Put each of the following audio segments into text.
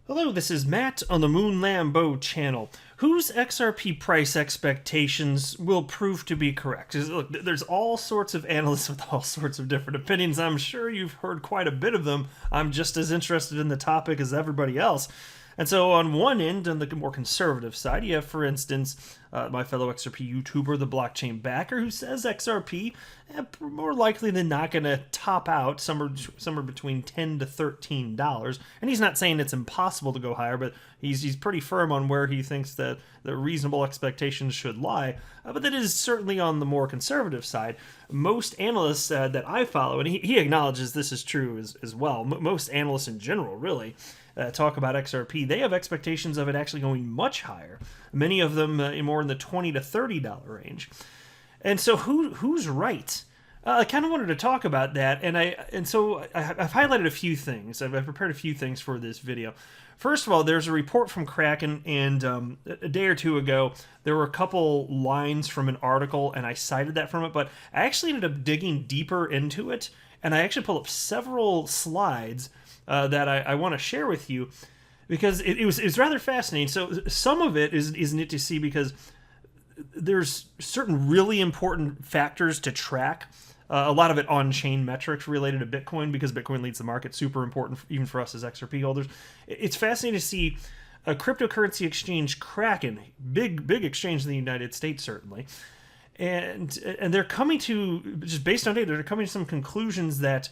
Hello, this is Matt on the Moon Lambo channel. Whose XRP price expectations will prove to be correct? Look, there's all sorts of analysts with all sorts of different opinions. I'm sure you've heard quite a bit of them. I'm just as interested in the topic as everybody else. And so on one end, on the more conservative side, you have, for instance, my fellow XRP YouTuber, the Blockchain Backer, who says XRP more likely than not going to top out somewhere between $10 to $13. And he's not saying it's impossible to go higher, but he's pretty firm on where he thinks that the reasonable expectations should lie. But that is certainly on the more conservative side. Most analysts that I follow, and he acknowledges this is true as well, most analysts in general, really, talk about XRP, they have expectations of it actually going much higher. Many of them more in the $20 to $30 range. And so who's right? I kind of wanted to talk about that, and so I've highlighted a few things. I've prepared a few things for this video. First of all, there's a report from Kraken, and a day or two ago, there were a couple lines from an article, and I cited that from it, but I actually ended up digging deeper into it, and I actually pulled up several slides that I want to share with you, because it was rather fascinating. So some of it is neat to see because there's certain really important factors to track. A lot of it on-chain metrics related to Bitcoin, because Bitcoin leads the market, super important even for us as XRP holders. It's fascinating to see a cryptocurrency exchange, Kraken, big exchange in the United States certainly, and they're coming to, just based on data, they're coming to some conclusions that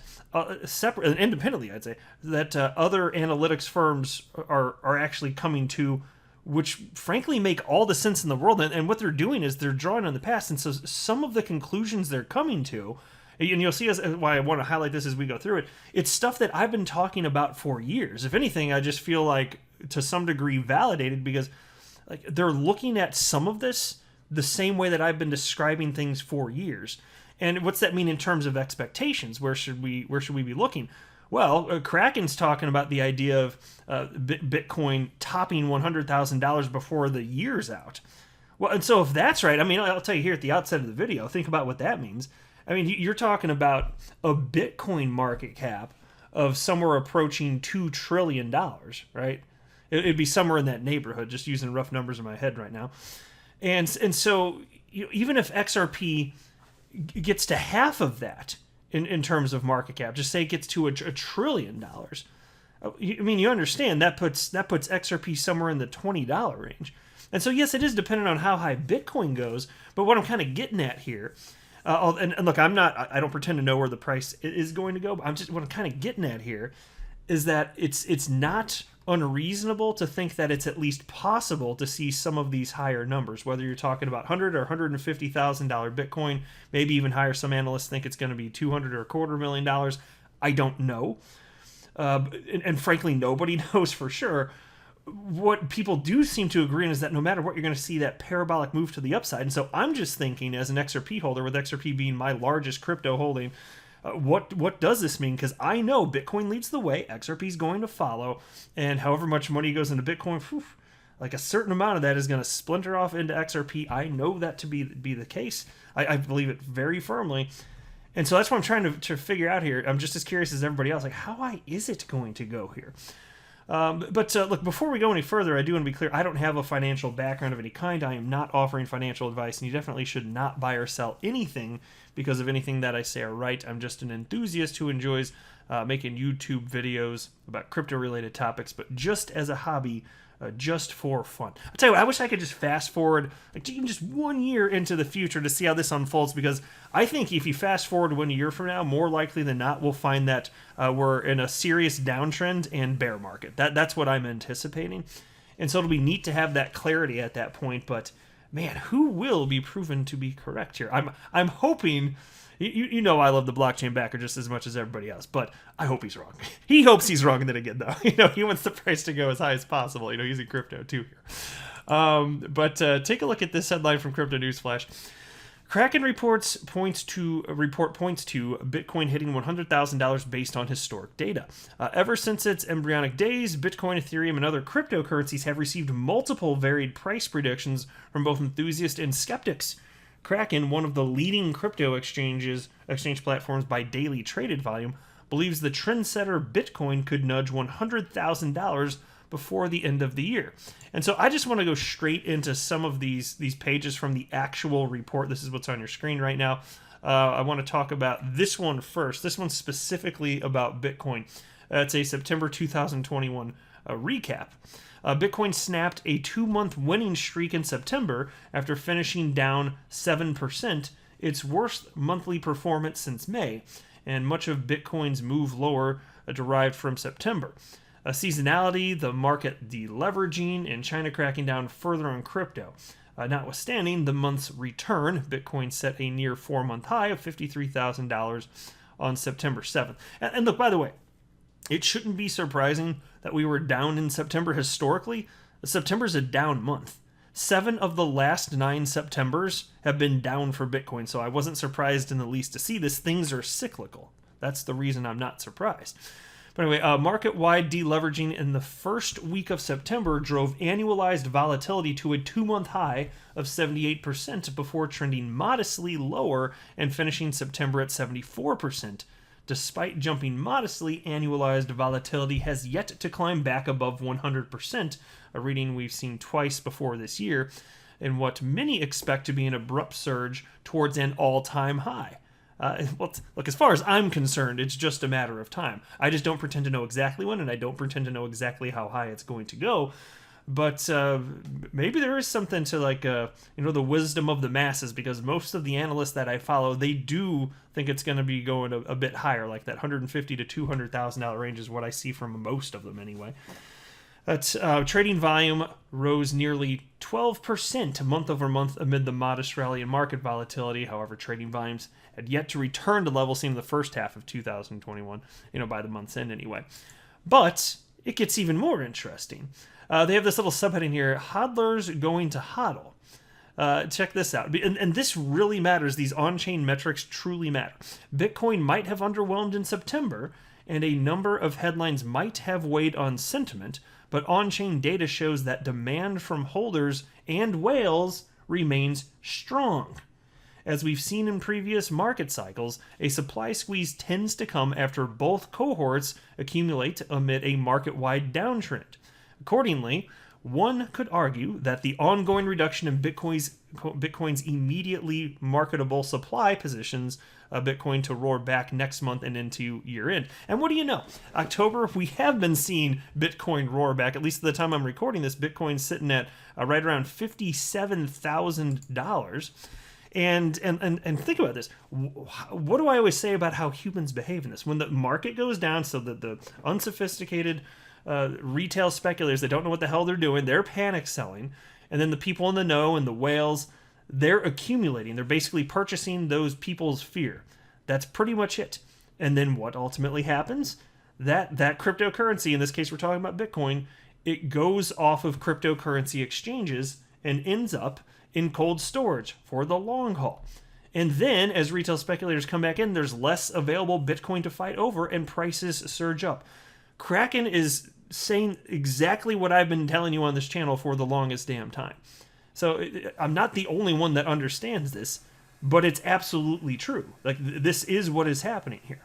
separate and independently, I'd say, that other analytics firms are actually coming to, which frankly make all the sense in the world. And what they're doing is they're drawing on the past. And so some of the conclusions they're coming to, and you'll see why I want to highlight this as we go through it, it's stuff that I've been talking about for years. If anything, I just feel like to some degree validated, because like they're looking at some of this the same way that I've been describing things for years. And what's that mean in terms of expectations? Where should we be looking? Well, Kraken's talking about the idea of Bitcoin topping $100,000 before the year's out. Well, and so if that's right, I mean, I'll tell you here at the outset of the video, think about what that means. I mean, you're talking about a Bitcoin market cap of somewhere approaching $2 trillion, right? It'd be somewhere in that neighborhood, just using rough numbers in my head right now. And so even if XRP gets to half of that in terms of market cap, just say it gets to $1 trillion, I mean, you understand that puts XRP somewhere in the $20 range. And so yes, it is dependent on how high Bitcoin goes, but what I'm kind of getting at here, and look, I don't pretend to know where the price is going to go, but what I'm kind of getting at here is that it's not unreasonable to think that it's at least possible to see some of these higher numbers, whether you're talking about $100,000 or $150,000 Bitcoin, maybe even higher. Some analysts think it's going to be $200,000 or $250,000. I don't know. And frankly, nobody knows for sure. What people do seem to agree on is that no matter what, you're going to see that parabolic move to the upside. And so I'm just thinking, as an XRP holder, with XRP being my largest crypto holding, what does this mean? Because I know Bitcoin leads the way, XRP is going to follow, and however much money goes into Bitcoin, like a certain amount of that is going to splinter off into XRP. I know that to be the case. I believe it very firmly. And so that's what I'm trying to figure out here. I'm just as curious as everybody else. Like, how high is it going to go here? But look, before we go any further, I do want to be clear. I don't have a financial background of any kind. I am not offering financial advice, and you definitely should not buy or sell anything because of anything that I say or write. I'm just an enthusiast who enjoys making YouTube videos about crypto-related topics, but just as a hobby, just for fun. I'll tell you what, I wish I could just fast forward like even just 1 year into the future to see how this unfolds, because I think if you fast forward 1 year from now, more likely than not, we'll find that we're in a serious downtrend and bear market. That's what I'm anticipating. And so it'll be neat to have that clarity at that point, but man, who will be proven to be correct here? I'm hoping. You know I love the Blockchain Backer just as much as everybody else, but I hope he's wrong. He hopes he's wrong then again, though. He wants the price to go as high as possible, using crypto too here. But take a look at this headline from Crypto News Flash. Kraken report points to Bitcoin hitting $100,000 based on historic data. Ever since its embryonic days, Bitcoin, Ethereum, and other cryptocurrencies have received multiple varied price predictions from both enthusiasts and skeptics. Kraken, one of the leading crypto exchange platforms by daily traded volume, believes the trendsetter Bitcoin could nudge $100,000 before the end of the year. And so I just want to go straight into some of these pages from the actual report. This is what's on your screen right now. I want to talk about this one first. This one's specifically about Bitcoin. It's a September 2021 recap. Bitcoin snapped a 2-month winning streak in September after finishing down 7%, its worst monthly performance since May, and much of Bitcoin's move lower derived from September. Seasonality, the market deleveraging, and China cracking down further on crypto. Notwithstanding the month's return, Bitcoin set a near 4-month high of $53,000 on September 7th. And look, by the way, it shouldn't be surprising that we were down in September historically. September's a down month. 7 of the last 9 Septembers have been down for Bitcoin, so I wasn't surprised in the least to see this. Things are cyclical. That's the reason I'm not surprised. But anyway, market-wide deleveraging in the first week of September drove annualized volatility to a 2-month high of 78% before trending modestly lower and finishing September at 74%. Despite jumping modestly, annualized volatility has yet to climb back above 100%, a reading we've seen twice before this year, in what many expect to be an abrupt surge towards an all-time high. Well, look, as far as I'm concerned, it's just a matter of time. I just don't pretend to know exactly when, and I don't pretend to know exactly how high it's going to go. But maybe there is something to the wisdom of the masses, because most of the analysts that I follow, they do think it's going to be going a bit higher, like that $150,000 to $200,000 range is what I see from most of them anyway. Trading volume rose nearly 12% month over month amid the modest rally in market volatility. However, trading volumes had yet to return to levels seen in the first half of 2021, by the month's end anyway. But it gets even more interesting. They have this little subheading here, hodlers going to hodl. Check this out. And this really matters. These on-chain metrics truly matter. Bitcoin might have underwhelmed in September, and a number of headlines might have weighed on sentiment, but on-chain data shows that demand from holders and whales remains strong. As we've seen in previous market cycles, a supply squeeze tends to come after both cohorts accumulate amid a market-wide downtrend. Accordingly, one could argue that the ongoing reduction in Bitcoin's immediately marketable supply positions Bitcoin to roar back next month and into year end. And what do you know? October, we have been seeing Bitcoin roar back. At least at the time I'm recording this, Bitcoin's sitting at right around $57,000. And think about this. What do I always say about how humans behave in this? When the market goes down, so that the unsophisticated retail speculators that don't know what the hell they're doing, they're panic selling, and then the people in the know and the whales, they're accumulating. They're basically purchasing those people's fear. That's pretty much it. And then what ultimately happens? That cryptocurrency, in this case we're talking about Bitcoin, it goes off of cryptocurrency exchanges and ends up in cold storage for the long haul. And then as retail speculators come back in, there's less available Bitcoin to fight over and prices surge up. Kraken is saying exactly what I've been telling you on this channel for the longest damn time. So I'm not the only one that understands this, but it's absolutely true. Like, this is what is happening here.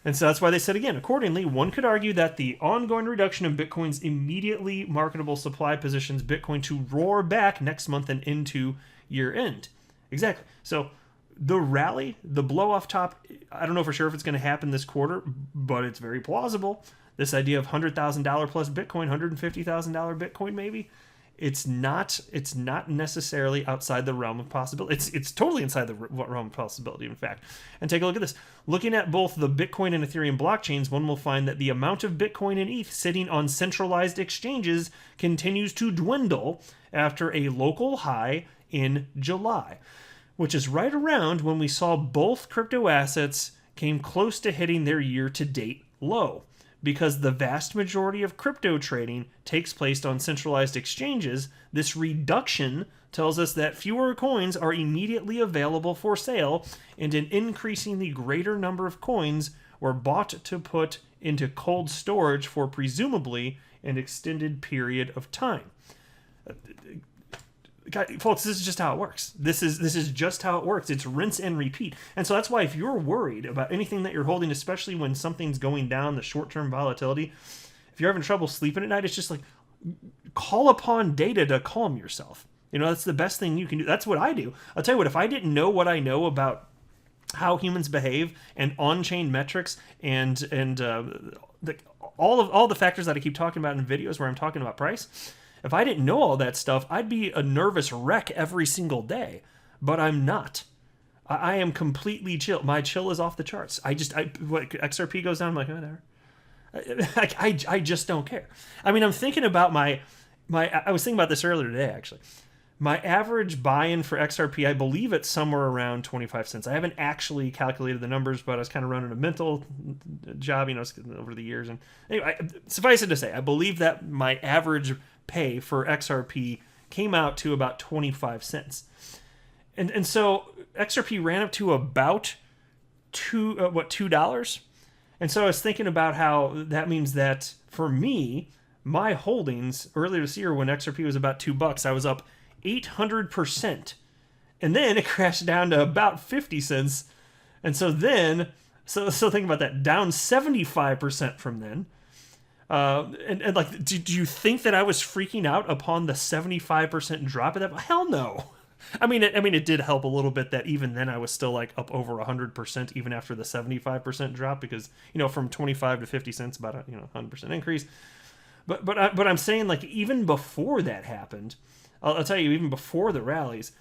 And so that's why they said, again, accordingly, one could argue that the ongoing reduction in Bitcoin's immediately marketable supply positions Bitcoin to roar back next month and into year end. Exactly. So the rally, the blow off top, I don't know for sure if it's going to happen this quarter, but it's very plausible. This idea of $100,000 plus Bitcoin, $150,000 Bitcoin maybe, it's not necessarily outside the realm of possibility. It's totally inside the realm of possibility, in fact. And take a look at this. Looking at both the Bitcoin and Ethereum blockchains, one will find that the amount of Bitcoin and ETH sitting on centralized exchanges continues to dwindle after a local high in July, which is right around when we saw both crypto assets came close to hitting their year-to-date low. Because the vast majority of crypto trading takes place on centralized exchanges, this reduction tells us that fewer coins are immediately available for sale, and an increasingly greater number of coins were bought to put into cold storage for presumably an extended period of time. Folks, this is just how it works. This is just how it works. It's rinse and repeat. And so that's why if you're worried about anything that you're holding, especially when something's going down, the short-term volatility, if you're having trouble sleeping at night, it's just like call upon data to calm yourself. That's the best thing you can do. That's what I do. I'll tell you what, if I didn't know what I know about how humans behave and on-chain metrics and all the factors that I keep talking about in videos where I'm talking about price, if I didn't know all that stuff, I'd be a nervous wreck every single day. But I'm not. I am completely chill. My chill is off the charts. What XRP goes down, I'm like, whatever. I just don't care. I mean, I'm thinking about I was thinking about this earlier today, actually. My average buy-in for XRP, I believe it's somewhere around 25 cents. I haven't actually calculated the numbers, but I was kind of running a mental job, over the years. And anyway, suffice it to say, I believe that my average pay for XRP came out to about 25 cents. And so XRP ran up to about $2? And so I was thinking about how that means that for me, my holdings earlier this year when XRP was about $2, I was up 800%. And then it crashed down to about 50 cents. And so think about that, down 75% from then. And like, do you think that I was freaking out upon the 75% drop of that? Hell no. I mean, it did help a little bit that even then I was still like up over 100% even after the 75% drop because, from 25 to 50 cents, about a 100% increase. But I'm saying, like, even before that happened, I'll tell you, even before the rallies,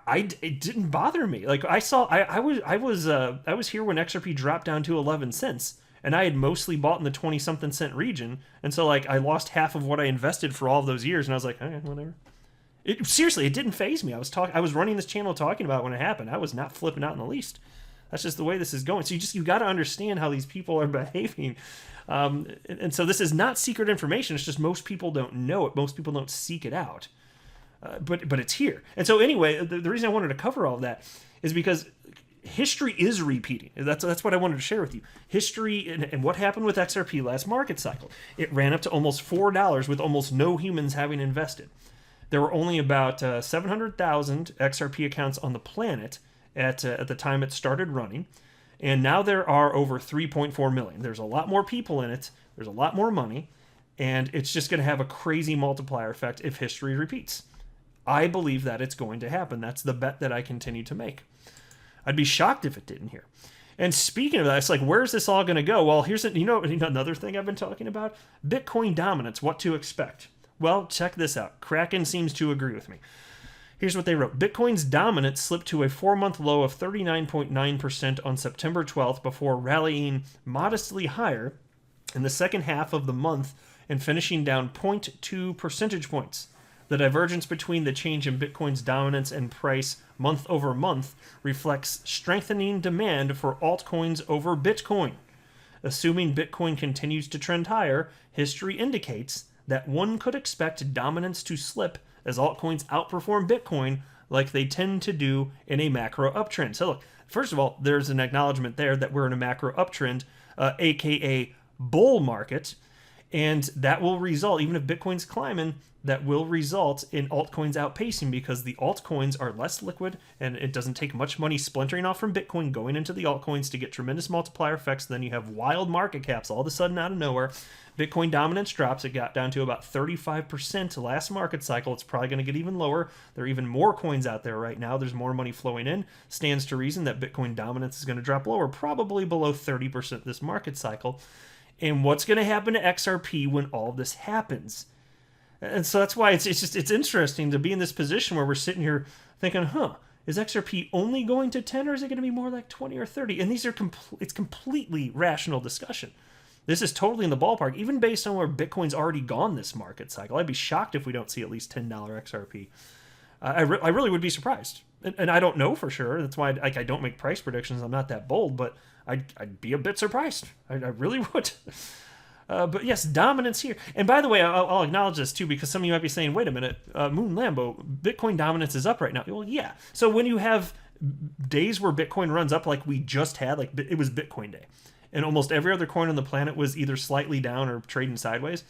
it didn't bother me. Like, I was here when XRP dropped down to 11 cents, and I had mostly bought in the 20-something cent region, and so like I lost half of what I invested for all of those years, and I was like, okay, whatever. Seriously, it didn't faze me. I was running this channel talking about it when it happened. I was not flipping out in the least. That's just the way this is going. So you got to understand how these people are behaving. And so this is not secret information. It's just most people don't know it. Most people don't seek it out. But it's here. And so anyway, the reason I wanted to cover all of that is because history is repeating. That's what I wanted to share with you. History and what happened with XRP last market cycle. It ran up to almost $4 with almost no humans having invested. There were only about 700,000 XRP accounts on the planet at the time it started running. And now there are over 3.4 million. There's a lot more people in it. There's a lot more money. And it's just going to have a crazy multiplier effect if history repeats. I believe that it's going to happen. That's the bet that I continue to make. I'd be shocked if it didn't here. And speaking of that, it's like, where's this all going to go? Well, here's another thing I've been talking about. Bitcoin dominance, what to expect. Well, check this out. Kraken seems to agree with me. Here's what they wrote. Bitcoin's dominance slipped to a 4-month low of 39.9% on September 12th before rallying modestly higher in the second half of the month and finishing down 0.2 percentage points. The divergence between the change in Bitcoin's dominance and price month over month reflects strengthening demand for altcoins over Bitcoin. Assuming Bitcoin continues to trend higher, history indicates that one could expect dominance to slip as altcoins outperform Bitcoin like they tend to do in a macro uptrend. So look, first of all, there's an acknowledgement there that we're in a macro uptrend, aka bull market, and that will result, even if Bitcoin's climbing, that will result in altcoins outpacing because the altcoins are less liquid and it doesn't take much money splintering off from Bitcoin going into the altcoins to get tremendous multiplier effects. Then you have wild market caps all of a sudden out of nowhere. Bitcoin dominance drops. It got down to about 35% last market cycle. It's probably going to get even lower. There are even more coins out there right now. There's more money flowing in. Stands to reason that Bitcoin dominance is going to drop lower, probably below 30% this market cycle. And what's going to happen to XRP when all this happens? And so that's why it's interesting to be in this position where we're sitting here thinking, is XRP only going to 10 or is it going to be more like 20 or 30? And these are it's completely rational discussion. This is totally in the ballpark, even based on where Bitcoin's already gone this market cycle. I'd be shocked if we don't see at least $10 XRP. I really would be surprised. And I don't know for sure. That's why I don't make price predictions. I'm not that bold, but I'd be a bit surprised. I really would. But yes, dominance here. And by the way, I'll acknowledge this too, because some of you might be saying, wait a minute, Moon Lambo, Bitcoin dominance is up right now. Well, yeah. So when you have days where Bitcoin runs up like we just had, like it was Bitcoin day, and almost every other coin on the planet was either slightly down or trading sideways,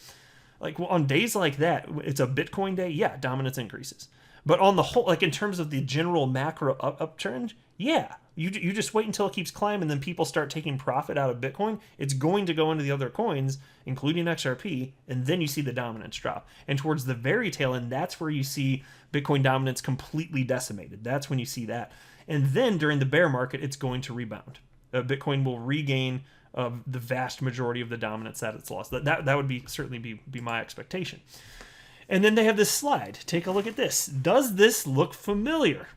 like on days like that, it's a Bitcoin day, yeah, dominance increases. But on the whole, like in terms of the general macro uptrend, yeah, you just wait until it keeps climbing, and then people start taking profit out of Bitcoin. It's going to go into the other coins, including XRP, and then you see the dominance drop. And towards the very tail end, that's where you see Bitcoin dominance completely decimated. That's when you see that. And then during the bear market, it's going to rebound. Bitcoin will regain the vast majority of the dominance that it's lost. That would be certainly be my expectation. And then they have this slide. Take a look at this. Does this look familiar?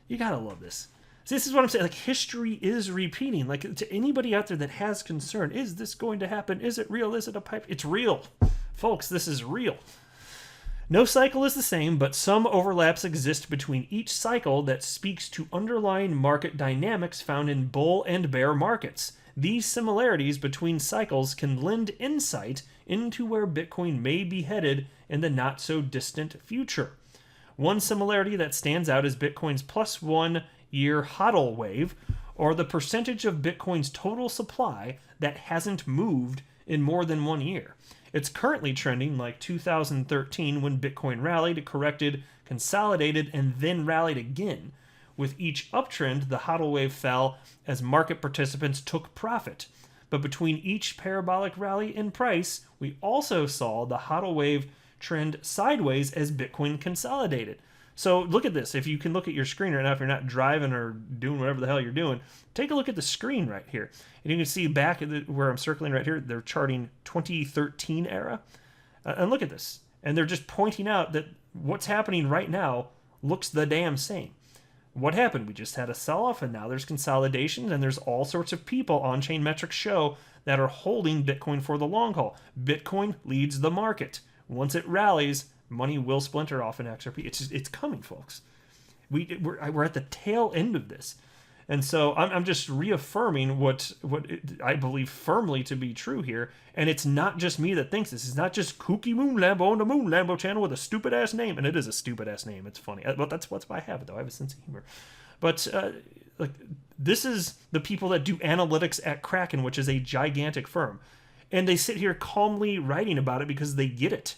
You gotta love this. See, this is what I'm saying. Like, history is repeating. Like, to anybody out there that has concern, is this going to happen? Is it real? Is it a pipe? It's real. Folks, this is real. No cycle is the same, but some overlaps exist between each cycle that speaks to underlying market dynamics found in bull and bear markets. These similarities between cycles can lend insight into where Bitcoin may be headed in the not-so-distant future. One similarity that stands out is Bitcoin's plus 1 year hodl wave, or the percentage of Bitcoin's total supply that hasn't moved in more than 1 year. It's currently trending like 2013 when Bitcoin rallied, corrected, consolidated, and then rallied again. With each uptrend, the hodl wave fell as market participants took profit. But between each parabolic rally in price, we also saw the hodl wave trend sideways as Bitcoin consolidated. So look at this. If you can look at your screen right now, if you're not driving or doing whatever the hell you're doing, take a look at the screen right here. And you can see back at where I'm circling right here, they're charting 2013 era. And look at this. And they're just pointing out that what's happening right now looks the damn same. What happened? We just had a sell-off, and now there's consolidation, and there's all sorts of people, on-chain metrics show, that are holding Bitcoin for the long haul. Bitcoin leads the market. Once it rallies, money will splinter off in XRP. It's coming, folks. We're at the tail end of this. And so I'm just reaffirming what I believe firmly to be true here. And it's not just me that thinks this. It's not just Kooky Moon Lambo on the Moon Lambo channel with a stupid-ass name. And it is a stupid-ass name. It's funny. But that's why I have it, though. I have a sense of humor. But like, this is the people that do analytics at Kraken, which is a gigantic firm. And they sit here calmly writing about it because they get it.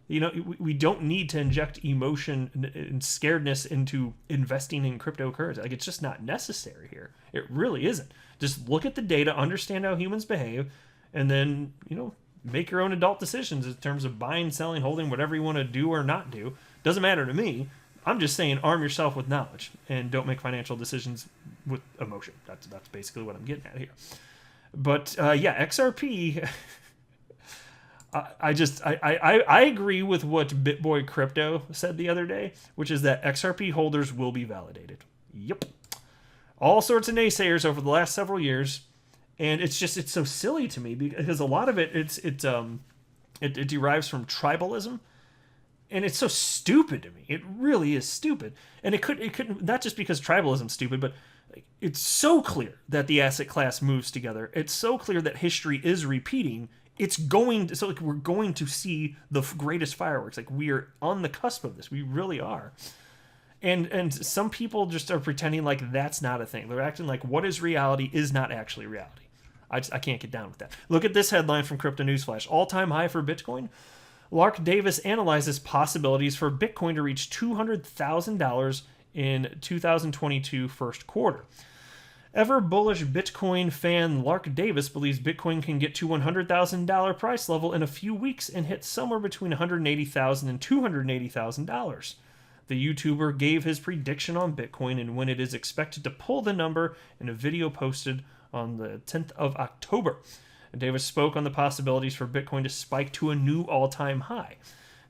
You know, we don't need to inject emotion and scaredness into investing in cryptocurrency. Like, it's just not necessary here. It really isn't. Just look at the data, understand how humans behave, and then, you know, make your own adult decisions in terms of buying, selling, holding, whatever you want to do or not do. Doesn't matter to me. I'm just saying arm yourself with knowledge and don't make financial decisions with emotion. That's basically what I'm getting at here. But, yeah, XRP... I agree with what BitBoy Crypto said the other day, which is that XRP holders will be validated. Yep. All sorts of naysayers over the last several years, and it's so silly to me because a lot of it it derives from tribalism, and it's so stupid to me. It really is stupid, and it couldn't not just because tribalism's stupid, but it's so clear that the asset class moves together. It's so clear that history is repeating. We're going to see the greatest fireworks. Like, we are on the cusp of this. We really are. And some people just are pretending like that's not a thing. They're acting like what is reality is not actually reality. I can't get down with that. Look at this headline from Crypto Newsflash. All-time high for Bitcoin. Lark Davis analyzes possibilities for Bitcoin to reach $200,000 in 2022 first quarter. Ever bullish Bitcoin fan Lark Davis believes Bitcoin can get to $100,000 price level in a few weeks and hit somewhere between $180,000 and $280,000. The YouTuber gave his prediction on Bitcoin and when it is expected to pull the number in a video posted on the 10th of October. Davis spoke on the possibilities for Bitcoin to spike to a new all-time high.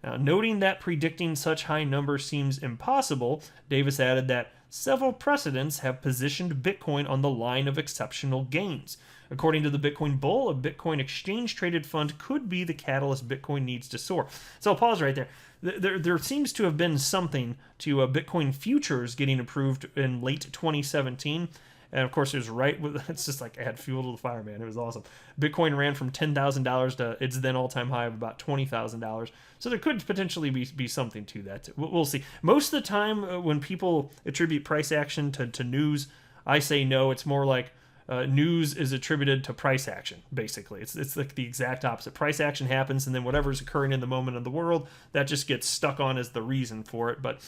Now, noting that predicting such high numbers seems impossible, Davis added that several precedents have positioned Bitcoin on the line of exceptional gains. According to the Bitcoin Bull, a Bitcoin exchange-traded fund could be the catalyst Bitcoin needs to soar. So I'll pause right there. There seems to have been something to Bitcoin futures getting approved in late 2017. And of course, it was right with, it's just like add fuel to the fire, man. It was awesome. Bitcoin ran from $10,000 to its then all-time high of about $20,000. So there could potentially be something to that. We'll see. Most of the time, when people attribute price action to news, I say no. It's more like news is attributed to price action, basically. It's like the exact opposite. Price action happens, and then whatever's occurring in the moment of the world, that just gets stuck on as the reason for it. But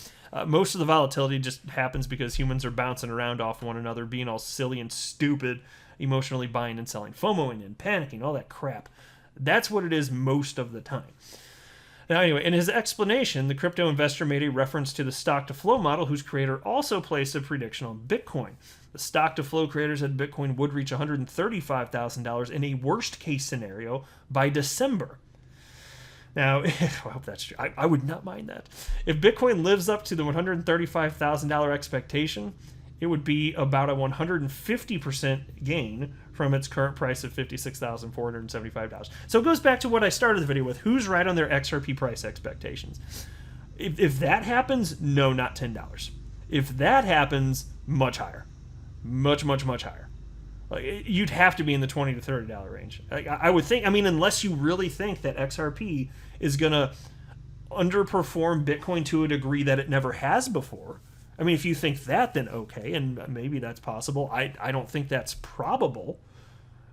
most of the volatility just happens because humans are bouncing around off one another, being all silly and stupid, emotionally buying and selling, FOMOing and panicking, all that crap. That's what it is most of the time. Now, anyway, in his explanation, the crypto investor made a reference to the stock-to-flow model, whose creator also placed a prediction on Bitcoin. The stock-to-flow creators said Bitcoin would reach $135,000 in a worst-case scenario by December. Now, I hope that's true. I would not mind that. If Bitcoin lives up to the $135,000 expectation, it would be about a 150% gain from its current price of $56,475. So it goes back to what I started the video with. Who's right on their XRP price expectations? If that happens, no, not $10. If that happens, much higher. Much, much, much higher. Like, you'd have to be in the $20 to $30 range. I would think, unless you really think that XRP is going to underperform Bitcoin to a degree that it never has before. If you think that, then okay, and maybe that's possible. I don't think that's probable.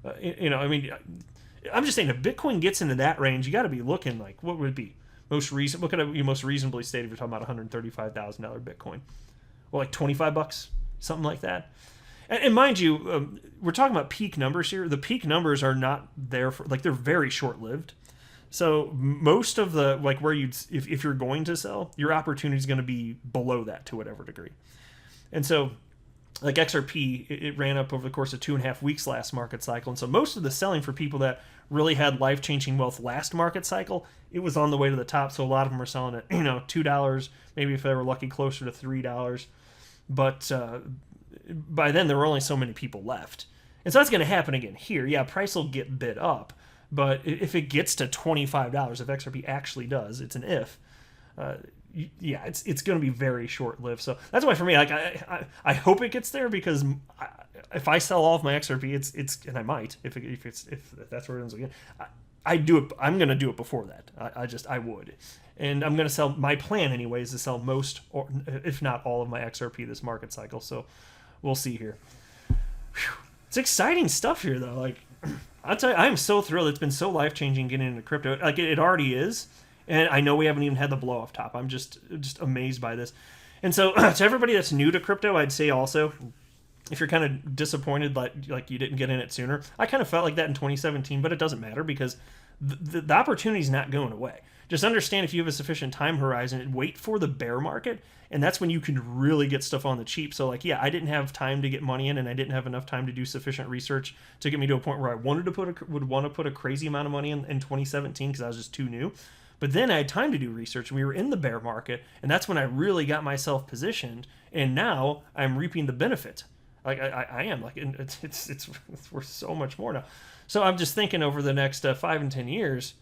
I'm just saying, if Bitcoin gets into that range, you got to be looking like, what would it be? What could you most reasonably state if you're talking about $135,000 Bitcoin? Well, like $25, something like that. And mind you, we're talking about peak numbers here. The peak numbers are not there for, they're very short-lived. So most of the, where if you're going to sell, your opportunity is going to be below that to whatever degree. And so, XRP, it ran up over the course of 2.5 weeks last market cycle. And so most of the selling for people that really had life-changing wealth last market cycle, it was on the way to the top. So a lot of them were selling at, $2, maybe if they were lucky, closer to $3. But by then, there were only so many people left. And so that's going to happen again here. Yeah, price will get bid up. But if it gets to $25, if XRP actually does, it's an if, it's going to be very short-lived. So that's why for me, I hope it gets there, because if I sell all of my XRP, it's and I might if that's where it ends again. I do it. I'm going to do it before that. I would, and I'm going to sell. My plan anyway is to sell most, or if not all, of my XRP this market cycle. So we'll see here. Whew. It's exciting stuff here, though. I'll tell you, I'm so thrilled. It's been so life-changing getting into crypto. It already is. And I know we haven't even had the blow-off top. I'm just amazed by this. And so to everybody that's new to crypto, I'd say also, if you're kind of disappointed like you didn't get in it sooner, I kind of felt like that in 2017, but it doesn't matter, because the opportunity's not going away. Just understand, if you have a sufficient time horizon, wait for the bear market, and that's when you can really get stuff on the cheap. So I didn't have time to get money in, and I didn't have enough time to do sufficient research to get me to a point where I would want to put a crazy amount of money in 2017, because I was just too new. But then I had time to do research, and we were in the bear market, and that's when I really got myself positioned, and now I'm reaping the benefit. I am. It's worth so much more now. So I'm just thinking, over the next 5 and 10 years,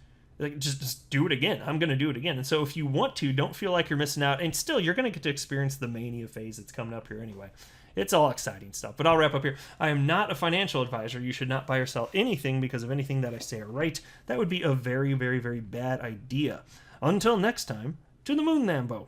just do it again. I'm going to do it again. And so if you want to, don't feel like you're missing out. And still, you're going to get to experience the mania phase that's coming up here anyway. It's all exciting stuff. But I'll wrap up here. I am not a financial advisor. You should not buy or sell anything because of anything that I say or write. That would be a very, very, very bad idea. Until next time, to the moon, Lambo.